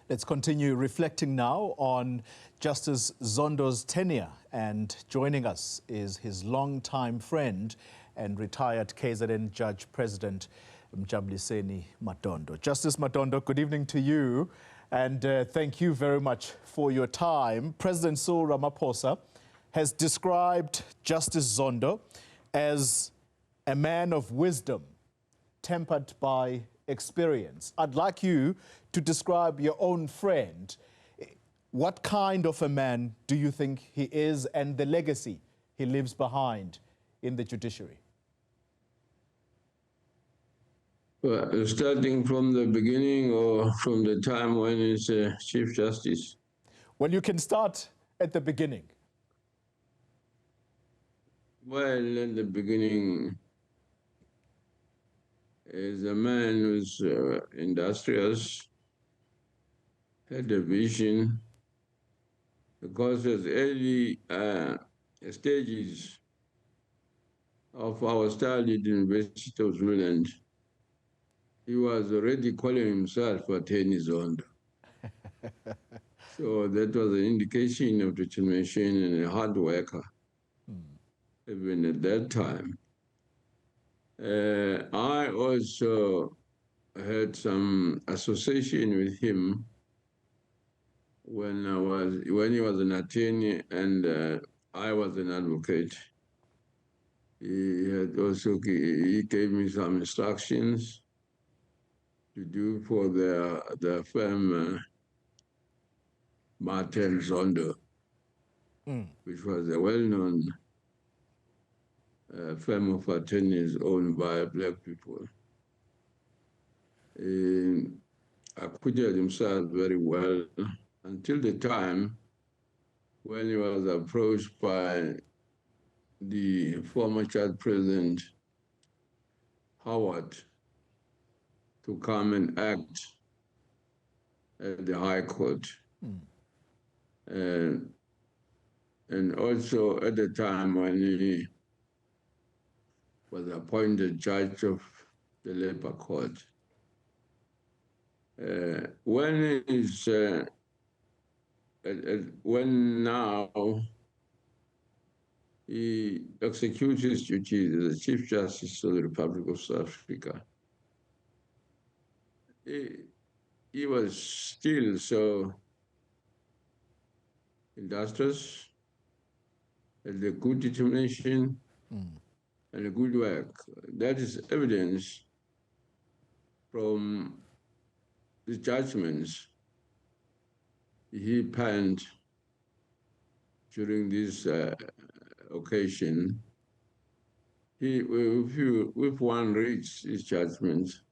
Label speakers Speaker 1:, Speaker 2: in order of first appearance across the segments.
Speaker 1: Let's continue reflecting now on Justice Zondo's tenure, and joining us is his longtime friend and retired KZN Judge President Mjabuliseni Madondo. Justice Madondo, good evening to you, and thank you very much for your time. President Cyril Ramaphosa has described Justice Zondo as a man of wisdom, tempered by experience. I'd like you to describe your own friend. What kind of a man do you think he is, and the legacy he leaves behind in the judiciary?
Speaker 2: Well, starting from the beginning or from the time when he's Chief Justice?
Speaker 1: Well, you can start at the beginning.
Speaker 2: Well, at the beginning, is a man who's industrious, had a vision, because at early stages of our study at the University of Zululand, he was already calling himself a tenure Zondo. So that was an indication of determination and a hard worker, even at that time. I also had some association with him when he was an attorney and I was an advocate. He gave me some instructions to do for the firm Martin Zondo, which was a well-known firm of attorneys owned by black people. He acquitted himself very well until the time when he was approached by the former Chad President Howard to come and act at the High Court. And also at the time when he was appointed judge of the Labor Court. When now he executes his duties as the Chief Justice of the Republic of South Africa, he was still so industrious, had a good determination, and a good work. That is evidence from the judgments he penned during this occasion. If one reads his judgments,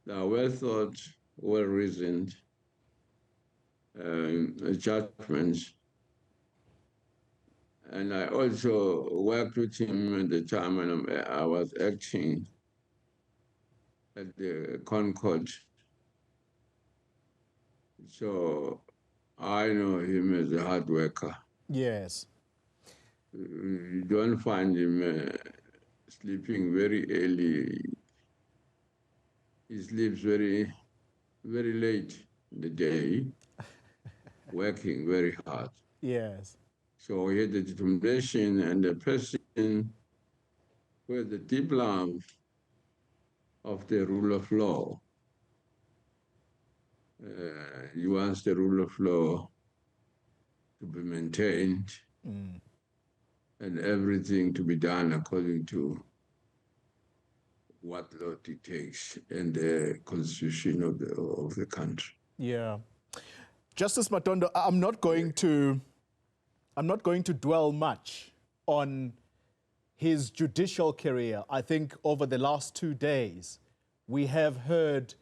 Speaker 2: they are well thought, well reasoned judgments. And I also worked with him at the time when I was acting at the Concord. So I know him as a hard worker.
Speaker 1: Yes.
Speaker 2: You don't find him sleeping very early. He sleeps very, very late in the day, working very hard.
Speaker 1: Yes.
Speaker 2: So he had the determination and the person with the deep love of the rule of law. He wants the rule of law to be maintained and everything to be done according to what law dictates and the constitution of the country.
Speaker 1: Yeah. Justice Madondo, I'm not going to dwell much on his judicial career. I think over the last 2 days, we have heard,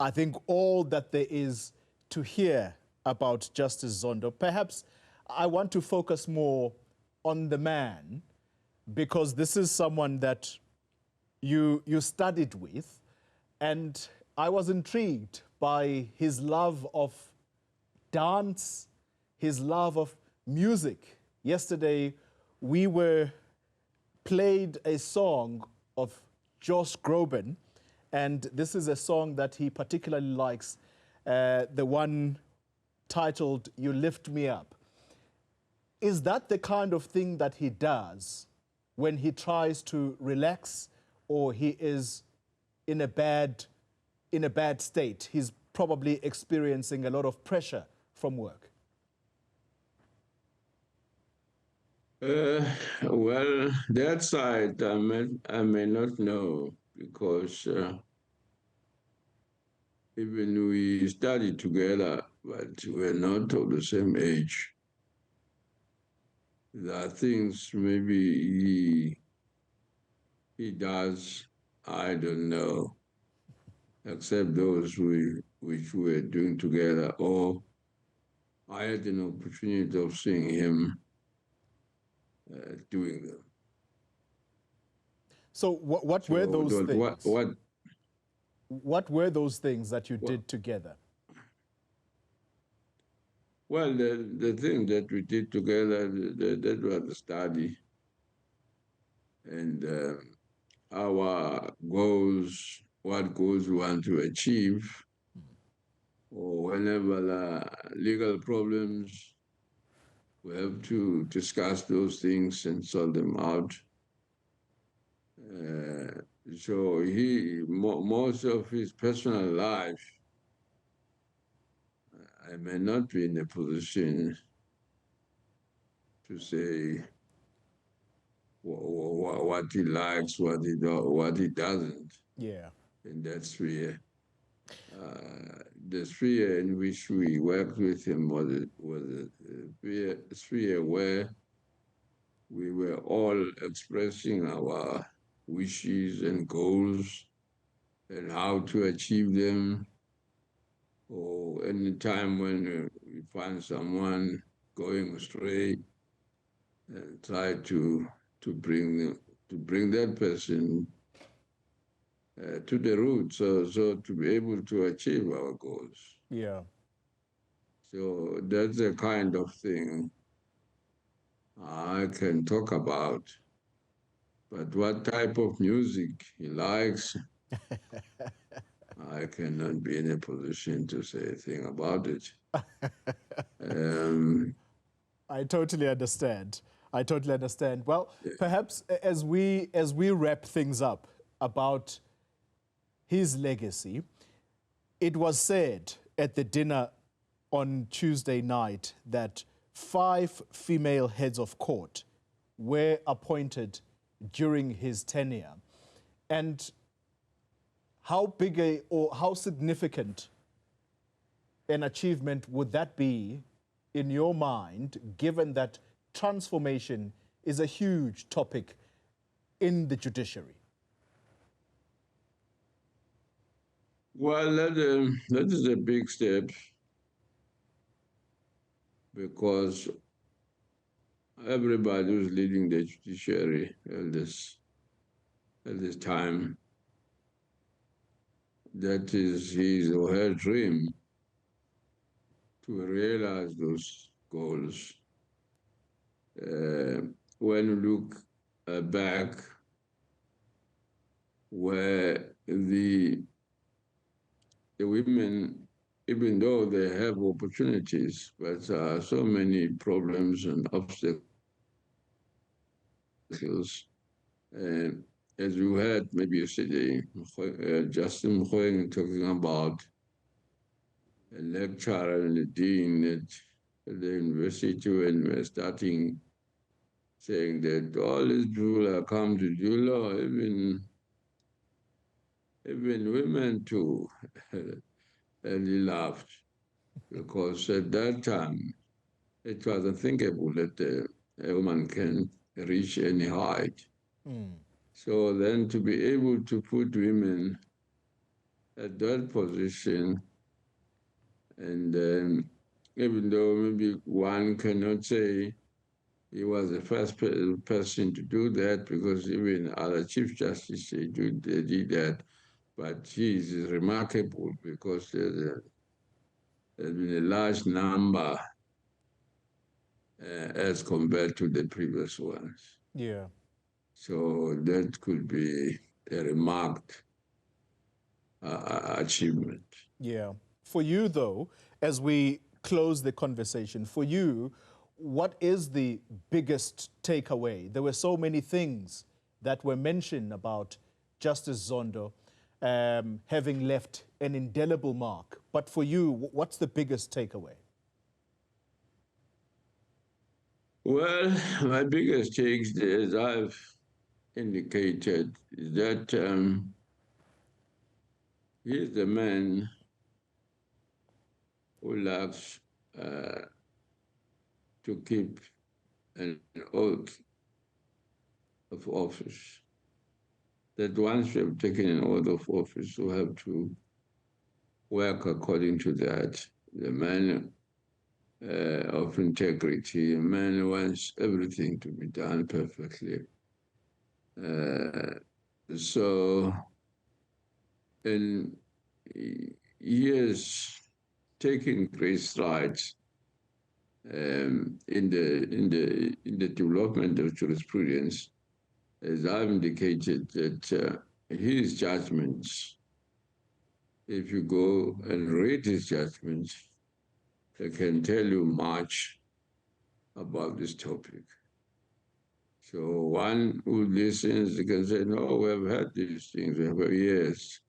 Speaker 1: I think, all that there is to hear about Justice Zondo. Perhaps I want to focus more on the man, because this is someone that you studied with, and I was intrigued by his love of dance, his love of music. Yesterday, we were played a song of Josh Groban, and this is a song that he particularly likes. the one titled "You Lift Me Up." Is that the kind of thing that he does when he tries to relax, or he is in a bad state? He's probably experiencing a lot of pressure from work.
Speaker 2: Well, that side I may not know, because even we studied together, but we're not of the same age. There are things maybe he does, I don't know, except those which we're doing together, or I had an opportunity of seeing him doing them.
Speaker 1: So what were those things? What were those things that you did together?
Speaker 2: Well, the thing that we did together, that was the study, and our goals, what goals we want to achieve, or whenever legal problems, we have to discuss those things and sort them out. So most of his personal life, I may not be in a position to say what he likes, what he doesn't.
Speaker 1: Yeah.
Speaker 2: In that sphere. The sphere in which we worked with him was a sphere where we were all expressing our wishes and goals and how to achieve them. Or any time when we find someone going astray, and try to bring that person to the root, so to be able to achieve our goals.
Speaker 1: Yeah.
Speaker 2: So that's the kind of thing I can talk about. But what type of music he likes, I cannot be in a position to say a thing about it.
Speaker 1: I totally understand. I totally understand. Well, perhaps as we wrap things up about his legacy, it was said at the dinner on Tuesday night that 5 female heads of court were appointed during his tenure. And how big or how significant an achievement would that be in your mind, given that transformation is a huge topic in the judiciary?
Speaker 2: Well, that is a big step, because everybody who's leading the judiciary at this time, that is his or her dream to realize those goals. When you look back, where the women, even though they have opportunities, but so many problems and obstacles. As you heard maybe yesterday, Justin Mkhweng talking about a lecturer and a dean at the university when we're starting, saying that all these people come to do law, even women too. And he laughed, because at that time, it was unthinkable that a woman can reach any height. So then to be able to put women at that position, and even though maybe one cannot say he was the first person to do that, because even other Chief Justice, they did that, but he is remarkable because there's been a large number as compared to the previous ones.
Speaker 1: Yeah.
Speaker 2: So that could be a remarked achievement.
Speaker 1: Yeah. For you, though, as we close the conversation, for you, what is the biggest takeaway? There were so many things that were mentioned about Justice Zondo having left an indelible mark. But for you, what's the biggest takeaway?
Speaker 2: Well, my biggest take, as I've indicated, is that he's the man who loves to keep an oath of office. That once you have taken an oath of office, you have to work according to that. The man of integrity, a man who wants everything to be done perfectly. So, and he is taking great strides in the development of jurisprudence, as I've indicated that his judgments, if you go and read his judgments, they can tell you much about this topic. So one who listens, they can say, no, we have had these things for years.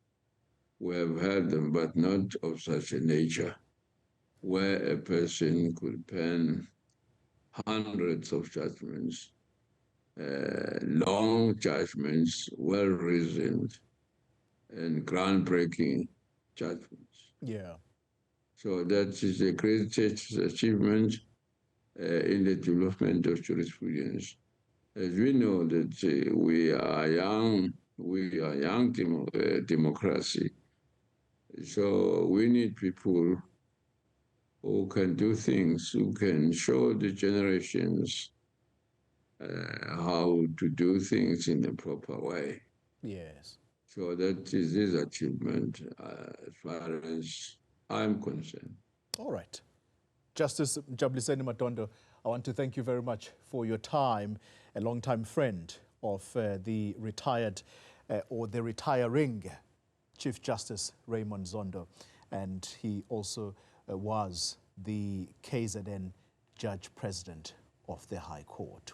Speaker 2: We have had them, but not of such a nature, where a person could pen hundreds of judgments, long judgments, well-reasoned, and groundbreaking judgments.
Speaker 1: Yeah.
Speaker 2: So that is the greatest achievement in the development of jurisprudence. As we know that we are young democracy. So we need people who can do things, who can show the generations how to do things in the proper way.
Speaker 1: Yes.
Speaker 2: So that is his achievement as far as I'm concerned.
Speaker 1: All right. Justice Mjabuliseni Madondo, I want to thank you very much for your time, a longtime friend of the retired or the retiring Chief Justice Raymond Zondo, and he also was the KZN Judge President of the High Court.